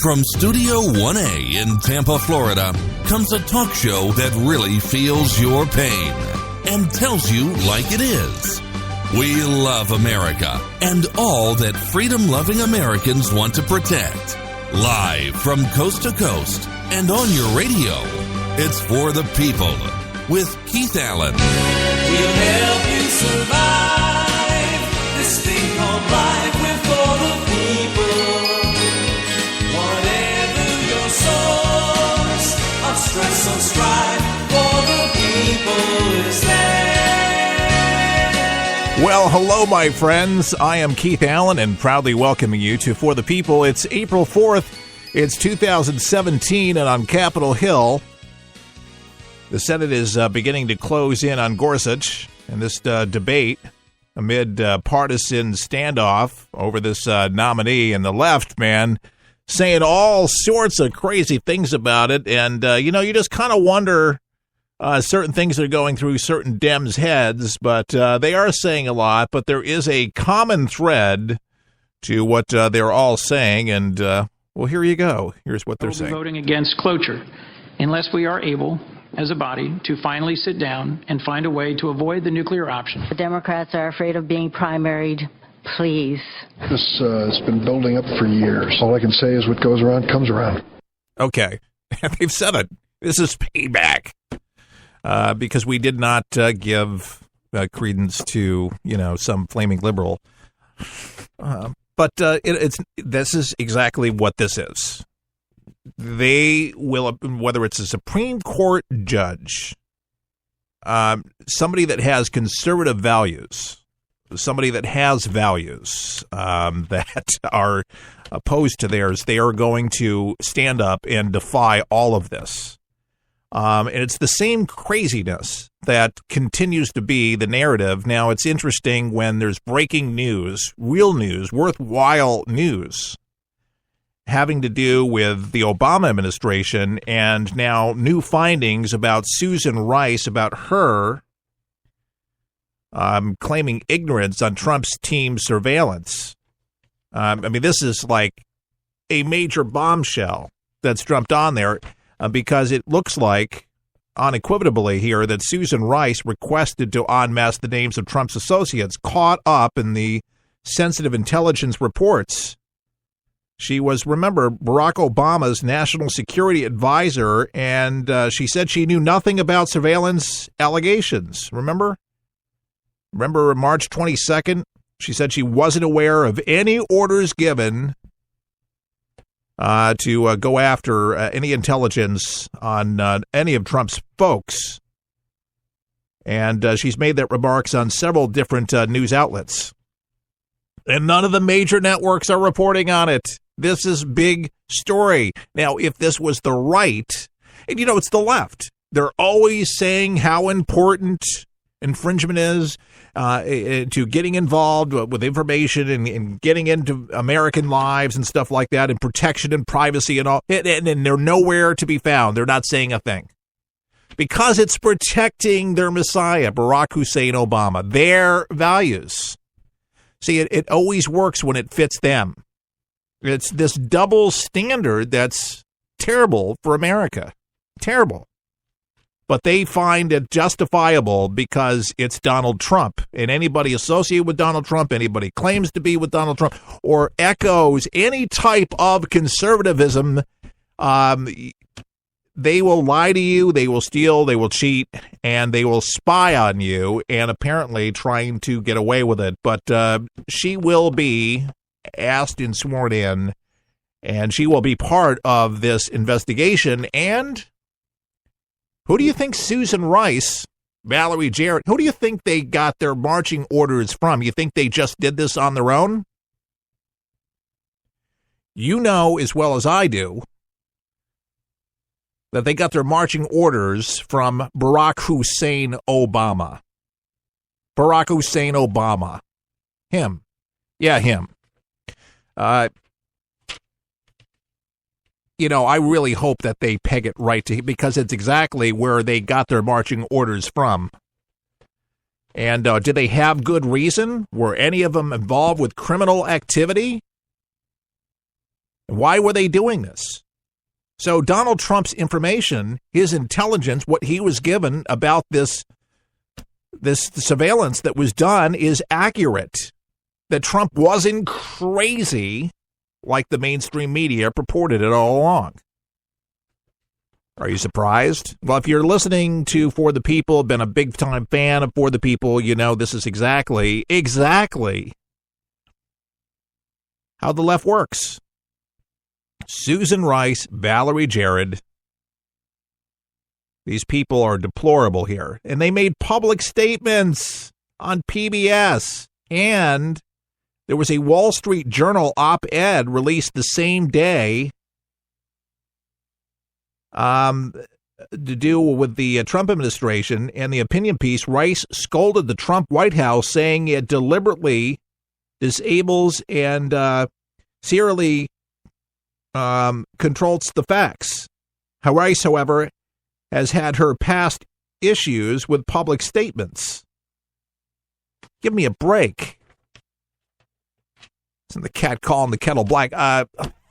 From Studio 1A in Tampa, Florida, comes a talk show that really feels your pain and tells you like it is. We love America and all that freedom-loving Americans want to protect. Live from coast to coast and on your radio, it's For the People with Keith Allen. We'll help you survive this thing called life. We're for the people. Whatever your source of stress or strife, for the people is there. Well, hello, my friends. I am Keith Allen and proudly welcoming you to For the People. It's April 4th. It's 2017, and on Capitol Hill, the Senate is beginning to close in on Gorsuch and this debate amid partisan standoff over this nominee, and the left, man, saying all sorts of crazy things about it. And, you just kind of wonder certain things are going through certain Dems' heads, but they are saying a lot. But there is a common thread to what they're all saying. And, well, here you go. Here's what they're saying. We'll be voting against cloture unless we are able, as a body, to finally sit down and find a way to avoid the nuclear option. The Democrats are afraid of being primaried. Please. This has been building up for years. All I can say is what goes around comes around. Okay. They've said it. This is payback. Because we did not give credence to, some flaming liberal. But this is exactly what this is. They will, whether it's a Supreme Court judge, somebody that has conservative values, somebody that has values that are opposed to theirs, they are going to stand up and defy all of this. And it's the same craziness that continues to be the narrative. Now, it's interesting when there's breaking news, real news, worthwhile news, having to do with the Obama administration and now new findings about Susan Rice, about her claiming ignorance on Trump's team surveillance. This is like a major bombshell that's dumped on there because it looks like unequivocally here that Susan Rice requested to unmask the names of Trump's associates caught up in the sensitive intelligence reports. She was, remember, Barack Obama's national security advisor, and she said she knew nothing about surveillance allegations. Remember March 22nd? She said she wasn't aware of any orders given to go after any intelligence on any of Trump's folks. And she's made that remarks on several different news outlets. And none of the major networks are reporting on it. This is big story. Now, if this was the right, and it's the left, they're always saying how important infringement is to getting involved with information and getting into American lives and stuff like that, and protection and privacy and all, and they're nowhere to be found. They're not saying a thing because it's protecting their messiah, Barack Hussein Obama, their values. See, it always works when it fits them. It's this double standard that's terrible for America. Terrible. But they find it justifiable because it's Donald Trump. And anybody associated with Donald Trump, anybody claims to be with Donald Trump, or echoes any type of conservatism, they will lie to you, they will steal, they will cheat, and they will spy on you, and apparently trying to get away with it. But she will be asked and sworn in, and she will be part of this investigation. And who do you think Susan Rice, Valerie Jarrett, who do you think they got their marching orders from? You think they just did this on their own? You know as well as I do that they got their marching orders from Barack Hussein Obama. Barack Hussein Obama. Him. Yeah, him. I really hope that they peg it right to him, because it's exactly where they got their marching orders from. And did they have good reason? Were any of them involved with criminal activity? Why were they doing this? So Donald Trump's information, his intelligence, what he was given about this surveillance that was done is accurate. That Trump wasn't crazy like the mainstream media purported it all along. Are you surprised? Well, if you're listening to For the People, been a big-time fan of For the People, you know this is exactly how the left works. Susan Rice, Valerie Jarrett, these people are deplorable here. And they made public statements on PBS. And there was a Wall Street Journal op-ed released the same day to do with the Trump administration. And the opinion piece, Rice scolded the Trump White House, saying it deliberately disables and serially controls the facts. Rice, however, has had her past issues with public statements. Give me a break. Isn't the cat calling the kettle black?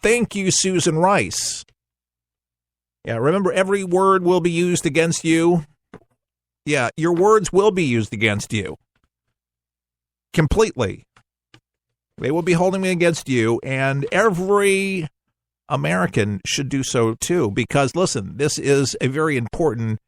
Thank you, Susan Rice. Yeah, remember, every word will be used against you. Yeah, your words will be used against you. Completely. They will be holding me against you, and every American should do so too, because, listen, this is a very important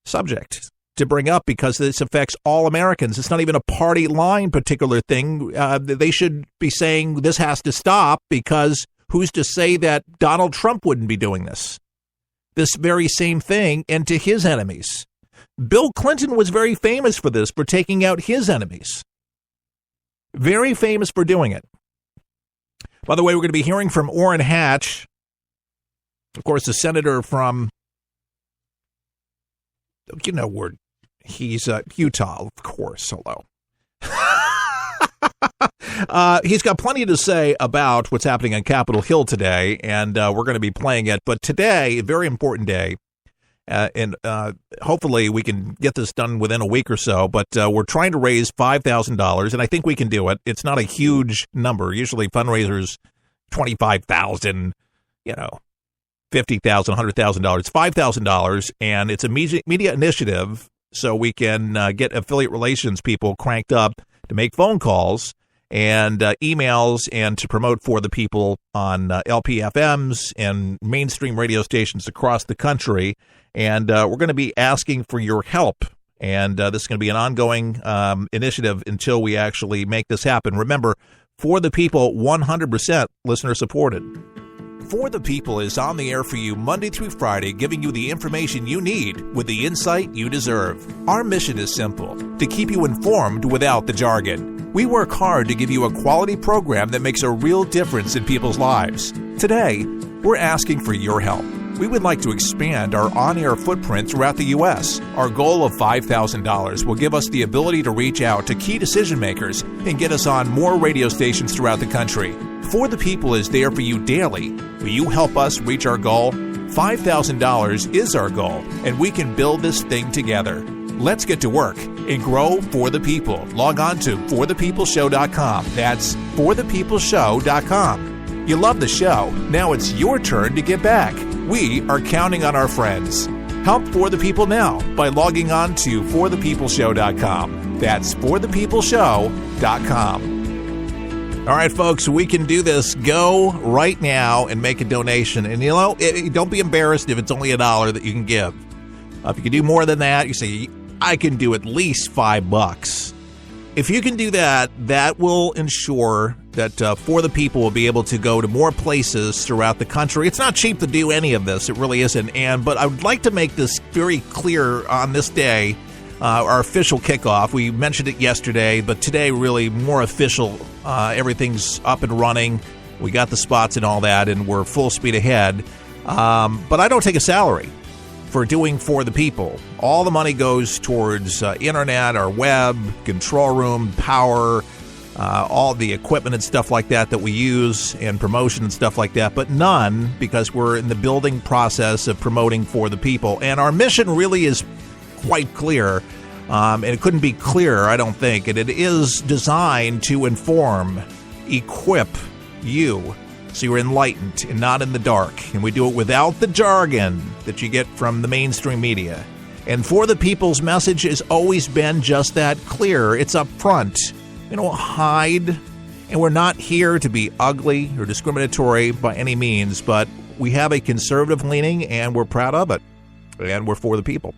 subject to bring up because this affects all Americans. It's not even a party line particular thing. They should be saying this has to stop because who's to say that Donald Trump wouldn't be doing this very same thing, and to his enemies. Bill Clinton was very famous for this, for taking out his enemies. Very famous for doing it. By the way, we're going to be hearing from Orrin Hatch, of course, the senator from, you know, where he's Utah, of course. Hello. He's got plenty to say about what's happening on Capitol Hill today, and we're going to be playing it. But today, a very important day, and hopefully we can get this done within a week or so. But we're trying to raise $5,000, and I think we can do it. It's not a huge number. Usually fundraisers, $25,000, $50,000, $100,000. It's $5,000, and it's a media initiative, so we can get affiliate relations people cranked up to make phone calls and emails and to promote For the People on LPFMs and mainstream radio stations across the country. And we're going to be asking for your help. And this is going to be an ongoing initiative until we actually make this happen. Remember, For the People, 100% listener supported. For the People is on the air for you Monday through Friday, giving you the information you need with the insight you deserve. Our mission is simple: to keep you informed without the jargon. We work hard to give you a quality program that makes a real difference in people's lives. Today, we're asking for your help. We would like to expand our on-air footprint throughout the U.S. Our goal of $5,000 will give us the ability to reach out to key decision makers and get us on more radio stations throughout the country. For the People is there for you daily. Will you help us reach our goal? $5,000 is our goal, and we can build this thing together. Let's get to work and grow For the People. Log on to forthepeopleshow.com. That's forthepeopleshow.com. You love the show. Now it's your turn to give back. We are counting on our friends. Help For the People now by logging on to forthepeopleshow.com. That's forthepeopleshow.com. All right, folks, we can do this. Go right now and make a donation. And, don't be embarrassed if it's only $1 that you can give. If you can do more than that, you say, I can do at least $5. If you can do that, that will ensure that For the People will be able to go to more places throughout the country. It's not cheap to do any of this. It really isn't. But I would like to make this very clear on this day, our official kickoff. We mentioned it yesterday, but today really more official. Everything's up and running. We got the spots and all that, and we're full speed ahead. But I don't take a salary for doing For the People. All the money goes towards internet, our web, control room, power, all the equipment and stuff like that we use, and promotion and stuff like that, but none because we're in the building process of promoting For the People. And our mission really is quite clear, and it couldn't be clearer, I don't think, and it is designed to inform, equip you so you're enlightened and not in the dark. And we do it without the jargon that you get from the mainstream media. And For the People's message has always been just that clear. It's up front. We don't hide, and we're not here to be ugly or discriminatory by any means, but we have a conservative leaning, and we're proud of it. And we're for the people.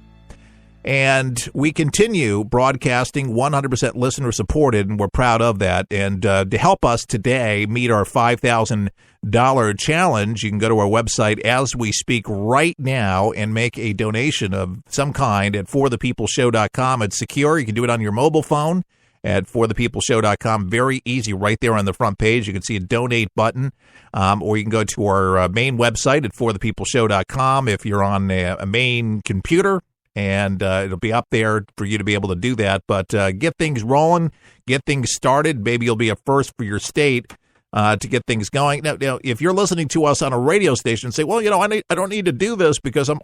And we continue broadcasting 100% listener supported, and we're proud of that. And to help us today meet our $5,000 challenge, you can go to our website as we speak right now and make a donation of some kind at forthepeopleshow.com. It's secure. You can do it on your mobile phone at forthepeopleshow.com. Very easy right there on the front page. You can see a donate button, or you can go to our main website at forthepeopleshow.com if you're on a main computer. And it'll be up there for you to be able to do that. But get things rolling, get things started. Maybe you'll be a first for your state to get things going. Now, if you're listening to us on a radio station, say, well, I don't need to do this because I'm,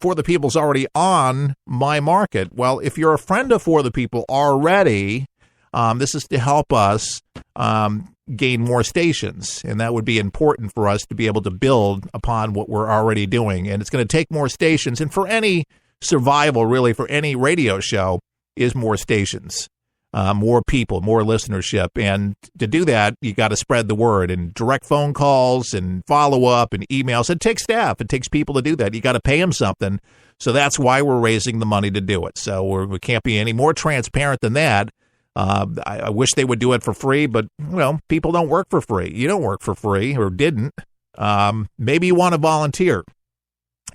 For the People's already on my market. Well, if you're a friend of For the People already, this is to help us gain more stations. And that would be important for us to be able to build upon what we're already doing. And it's going to take more stations. And for any survival, really, for any radio show is more stations, more people, more listenership. And to do that, you got to spread the word and direct phone calls and follow up and emails. It takes staff. It takes people to do that. You got to pay them something. So that's why we're raising the money to do it. So we can't be any more transparent than that. I wish they would do it for free, but, people don't work for free. You don't work for free or didn't. Maybe you want to volunteer.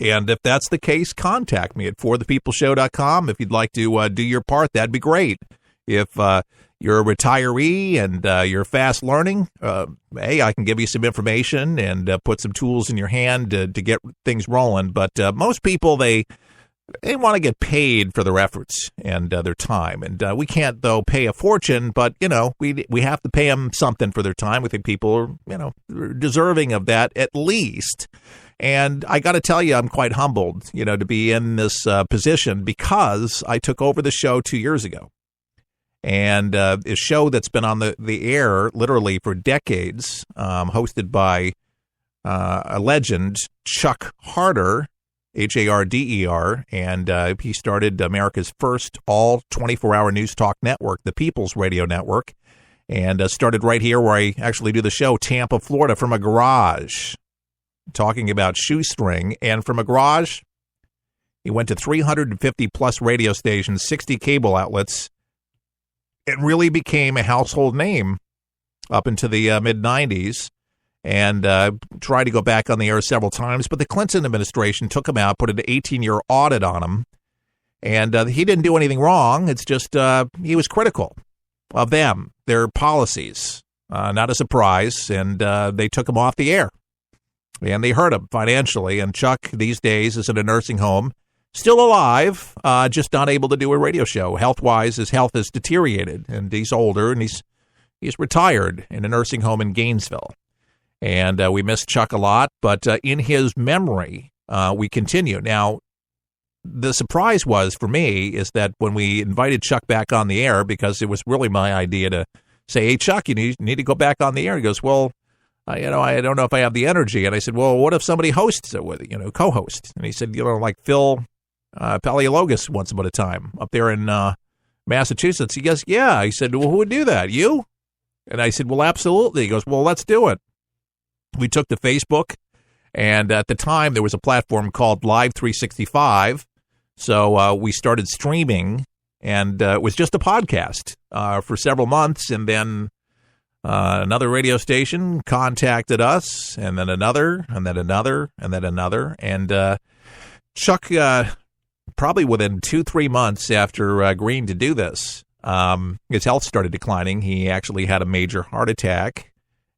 And if that's the case, contact me at forthepeopleshow.com. If you'd like to do your part, that'd be great. If you're a retiree and you're fast learning, hey, I can give you some information and put some tools in your hand to get things rolling. But most people, they want to get paid for their efforts and their time. And we can't, though, pay a fortune, but, we have to pay them something for their time. We think people are, deserving of that at least. And I got to tell you, I'm quite humbled, to be in this position because I took over the show 2 years ago. And a show that's been on the air literally for decades, hosted by a legend, Chuck Harder, Harder, and he started America's first all 24-hour news talk network, the People's Radio Network, and started right here where I actually do the show, Tampa, Florida, from a garage, talking about shoestring. And from a garage, he went to 350-plus radio stations, 60 cable outlets, and really became a household name up into the mid-'90s. And tried to go back on the air several times, but the Clinton administration took him out, put an 18-year audit on him, and he didn't do anything wrong. It's just he was critical of them, their policies. Not a surprise, and they took him off the air, and they hurt him financially. And Chuck, these days, is in a nursing home, still alive, just not able to do a radio show. Health-wise, his health has deteriorated, and he's older, and he's retired in a nursing home in Gainesville. And we miss Chuck a lot, but in his memory, we continue. Now, the surprise was, for me, is that when we invited Chuck back on the air, because it was really my idea to say, hey, Chuck, you need to go back on the air. He goes, well, I don't know if I have the energy. And I said, well, what if somebody hosts it with, co-host? And he said, like Phil Paleologos once upon a time up there in Massachusetts. He goes, yeah. He said, well, who would do that? You? And I said, well, absolutely. He goes, well, let's do it. We took to Facebook, and at the time, there was a platform called Live 365, so we started streaming, and it was just a podcast for several months, and then another radio station contacted us, and then another, and then another, and then another, and Chuck, probably within 2-3 months after agreeing to do this, his health started declining. He actually had a major heart attack.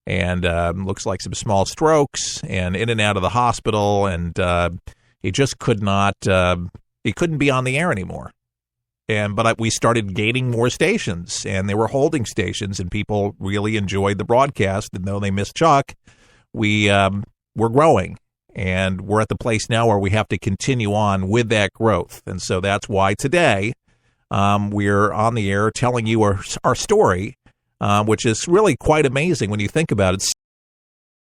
And looks like some small strokes, and in and out of the hospital, and he just could not. He couldn't be on the air anymore. But we started gaining more stations, and they were holding stations, and people really enjoyed the broadcast. And though they missed Chuck, we're growing, and we're at the place now where we have to continue on with that growth. And so that's why today we're on the air telling you our story. Which is really quite amazing when you think about it.